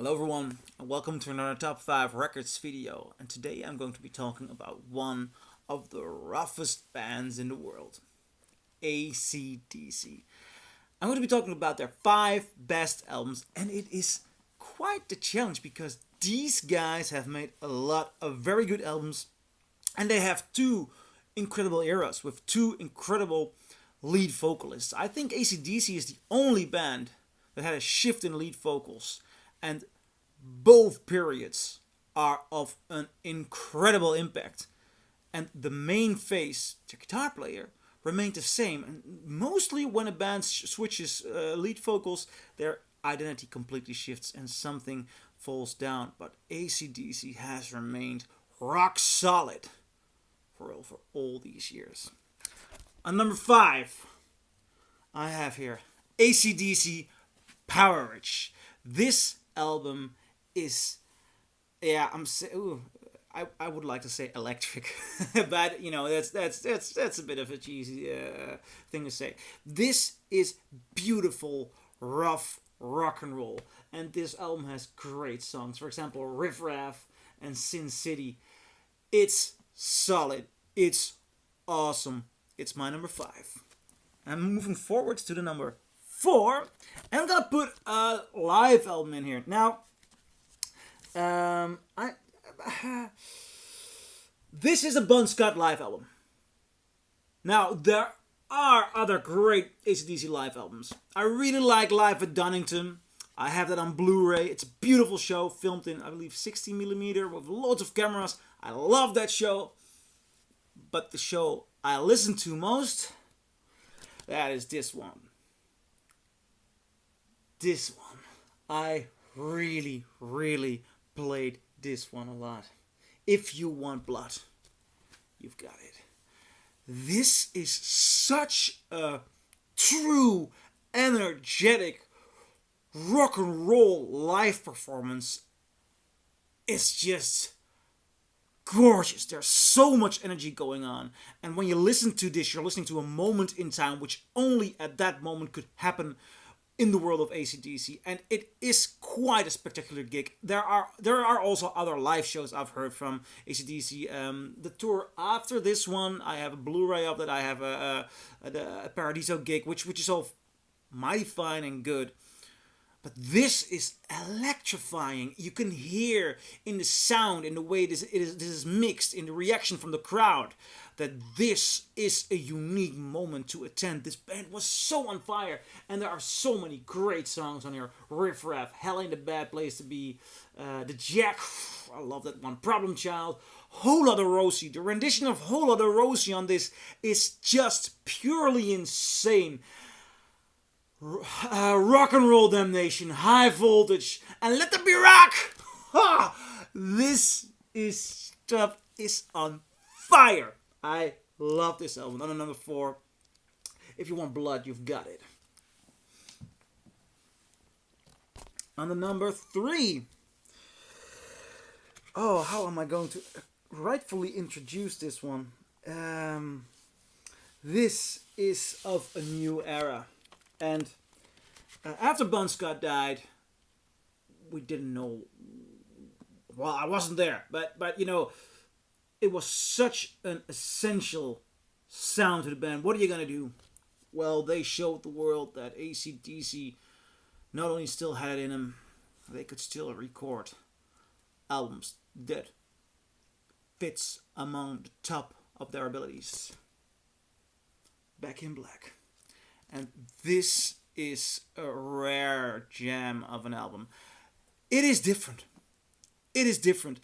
Hello everyone and welcome to another top 5 records video, and today I'm going to be talking about one of the roughest bands in the world, AC/DC. I'm going to be talking about their 5 best albums, and it is quite the challenge because these guys have made a lot of very good albums, and they have 2 incredible eras with 2 incredible lead vocalists. I think AC/DC is the only band that had a shift in lead vocals, and both periods are of an incredible impact. And the main face, the guitar player, remained the same. And mostly when a band switches lead vocals, their identity completely shifts and something falls down. But AC/DC has remained rock solid for over all these years. On number 5, I have here AC/DC Powerage. This album is, I would like to say electric, but that's a bit of a cheesy thing to say. This is beautiful, rough rock and roll, and this album has great songs. For example, Riff Raff and Sin City. It's solid. It's awesome. It's my number 5. I'm moving forward to the number 4, and I'm gonna put a live album in here. Now, this is a Bon Scott live album. Now, there are other great AC/DC live albums. I really like Live at Donington. I have that on Blu-ray. It's a beautiful show, filmed in, I believe, 60mm with loads of cameras. I love that show. But the show I listen to most, that is this one. This one. I really played this one a lot. If you want blood, you've got it. This is such a true, energetic rock and roll live performance. It's just gorgeous. There's so much energy going on. And when you listen to this, you're listening to a moment in time which only at that moment could happen in the world of AC/DC, and it is quite a spectacular gig. There are also other live shows I've heard from AC/DC. The tour after this one, I have a Blu-ray of that. I have a Paradiso gig, which is all mighty fine and good. But this is electrifying. You can hear in the sound, in the way this is mixed, in the reaction from the crowd, that this is a unique moment to attend. This band was so on fire, and there are so many great songs on here. Riff Raff, Hell Ain't a Bad Place to Be, The Jack, I love that one, Problem Child, Whole Lotta Rosie. The rendition of Whole Lotta Rosie on this is just purely insane. Rock and Roll Damnation, High Voltage, and Let There Be Rock. This stuff is on fire. I love this album. On number 4, If You Want Blood, You've Got It. On the number 3, how am I going to rightfully introduce this one? This is of a new era. And after Bon Scott died, we didn't know. Well, I wasn't there, but it was such an essential sound to the band. What are you gonna do? Well, they showed the world that AC/DC not only still had it in them, they could still record albums that fits among the top of their abilities. Back in Black. And this is a rare gem of an album. It is different. It is different.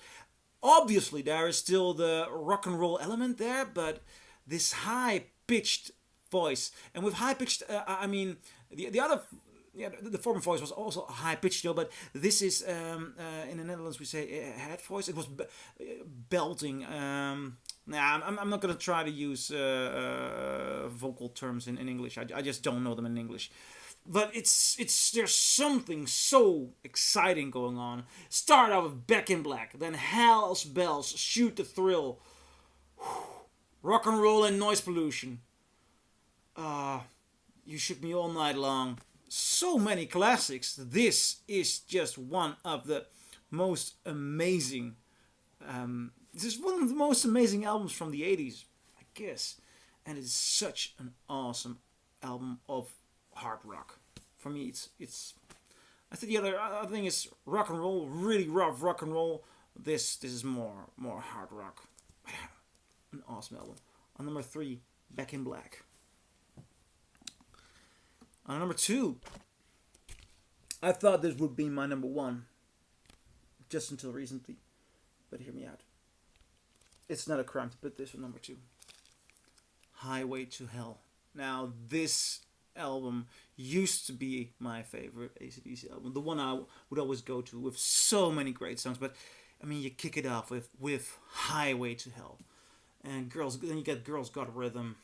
Obviously, there is still the rock and roll element there, but this high-pitched voice, and with high-pitched, I mean, the other, the former voice was also high-pitched, but this is, in the Netherlands we say head voice. It was belting. I'm not going to try to use vocal terms in English. I just don't know them in English. But there's something so exciting going on. Start out with Back in Black, then Hell's Bells, Shoot the Thrill, Rock and Roll and Noise Pollution. You Shook Me All Night Long, so many classics. This is just one of the most amazing. This is one of the most amazing albums from the 80s, I guess. And it's such an awesome album of hard rock. For me, it's. I think the other thing is rock and roll, really rough rock and roll. This is more hard rock. An awesome album. On number 3, Back in Black. On number 2, I thought this would be my number 1, just until recently. But hear me out. It's not a crime to put this on number 2. Highway to Hell. Now, this album used to be my favorite AC/DC album. The one I would always go to with so many great songs. But, I mean, you kick it off with Highway to Hell. And then you get Girls Got Rhythm.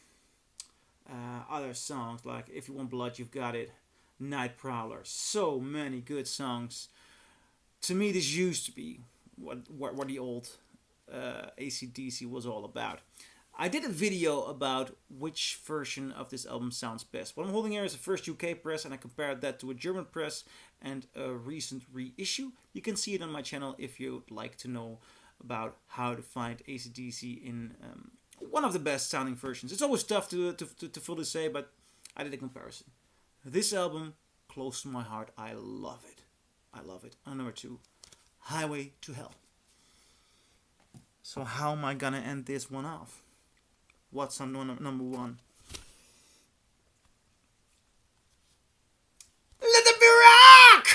Other songs like If You Want Blood, You've Got It. Night Prowler. So many good songs. To me, this used to be what the old AC/DC was all about. I did a video about which version of this album sounds best. What I'm holding here is the first UK press, and I compared that to a German press and a recent reissue. You can see it on my channel if you'd like to know about how to find AC/DC in one of the best sounding versions. It's always tough to fully say, but I did a comparison. This album, close to my heart. I love it. I love it. On number 2, Highway to Hell. So how am I gonna end this one off? What's on number 1? Let it be rock!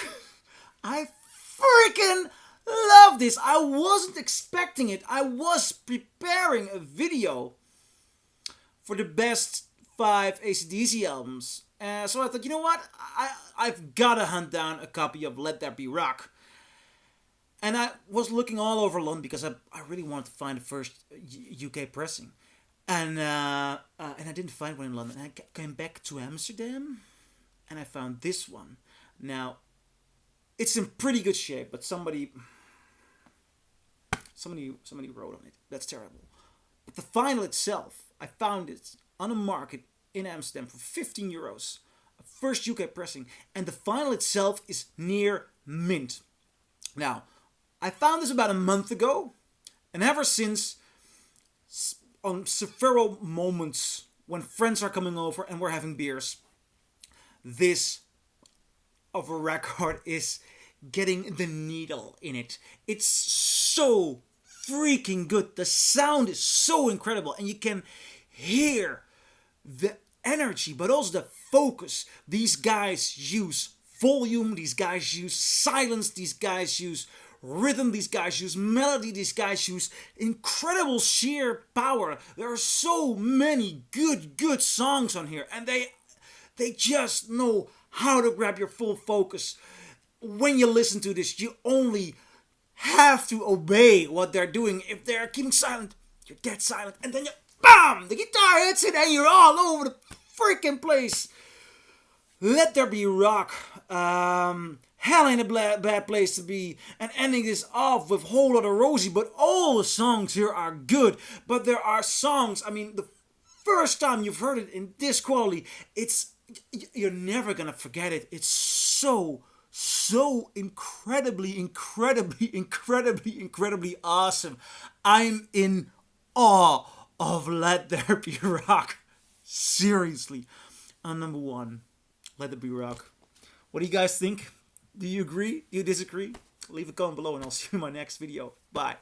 I freaking love this. I wasn't expecting it. I was preparing a video for the best 5 AC/DC albums. So I thought, you know what? I've got to hunt down a copy of Let There Be Rock. And I was looking all over London because I really wanted to find the first UK pressing. And I didn't find one in London. And I came back to Amsterdam and I found this one. Now, it's in pretty good shape, but somebody wrote on it. That's terrible. But the vinyl itself, I found it on a market in Amsterdam for €15. A first UK pressing. And the vinyl itself is near mint. Now, I found this about a month ago. And ever since, on several moments when friends are coming over and we're having beers, this of a record is getting the needle in it. It's so freaking good. The sound is so incredible, and you can hear the energy, but also the focus. These guys use volume, these guys use silence, these guys use rhythm, these guys use melody, these guys use incredible sheer power. There are so many good songs on here, and they just know how to grab your full focus. When you listen to this, you only have to obey what they're doing. If they're keeping silent, you're dead silent, and then BAM! The guitar hits it and you're all over the freaking place. Let There Be Rock. Hell ain't a bad place to be. And ending this off with Whole Lotta Rosie. But all the songs here are good. But there are songs, I mean, the first time you've heard it in this quality, you're never gonna forget it. It's so incredibly awesome. I'm in awe of Let There Be Rock. Seriously. On number 1, Let There Be Rock. What do you guys think? Do you agree? Do you disagree? Leave a comment below and I'll see you in my next video. Bye.